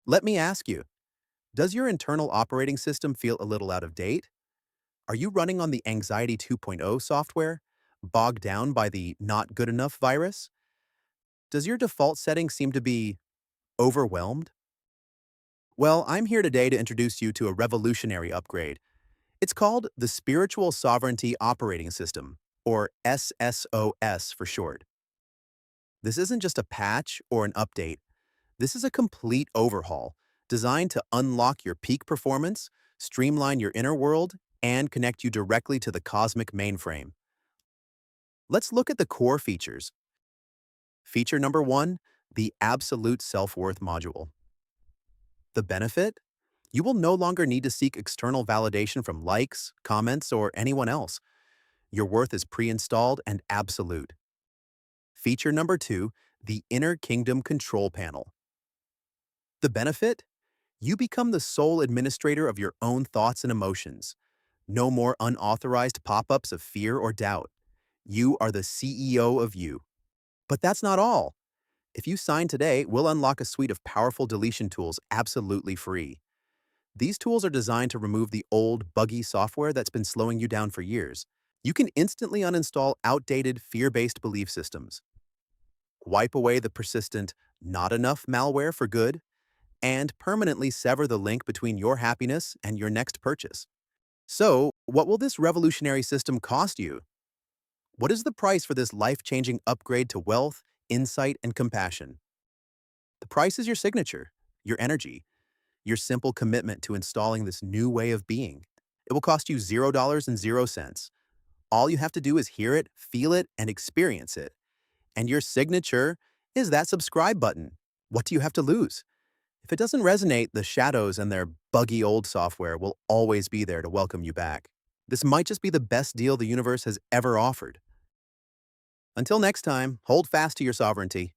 Let me ask you, does your internal operating system feel a little out of date? Are you running on the Anxiety 2.0 software, bogged down by the not good enough virus? Does your default setting seem to be overwhelmed? Well, I'm here today to introduce you to a revolutionary upgrade. It's called the Spiritual Sovereignty Operating System, or SSOS for short. This isn't just a patch or an update. This is a complete overhaul designed to unlock your peak performance, streamline your inner world, and connect you directly to the cosmic mainframe. Let's look at the core features. Feature number one, the Absolute Self-Worth module. The benefit? You will no longer need to seek external validation from likes, comments, or anyone else. Your worth is pre-installed and absolute. Feature number two, the Inner Kingdom Control Panel. The benefit? You become the sole administrator of your own thoughts and emotions. No more unauthorized pop-ups of fear or doubt. You are the CEO of you. But that's not all. If you sign today, we'll unlock a suite of powerful deletion tools absolutely free. These tools are designed to remove the old, buggy software that's been slowing you down for years. You can instantly uninstall outdated, fear-based belief systems, wipe away the persistent, not enough malware for good, and permanently sever the link between your happiness and your next purchase. So, what will this revolutionary system cost you? What is the price for this life-changing upgrade to wealth, insight, and compassion? The price is your signature, your energy, your simple commitment to installing this new way of being. It will cost you $0 and 0 cents. All you have to do is hear it, feel it, and experience it. And your signature is that subscribe button. What do you have to lose? If it doesn't resonate, the shadows and their buggy old software will always be there to welcome you back. This might just be the best deal the universe has ever offered. Until next time, hold fast to your sovereignty.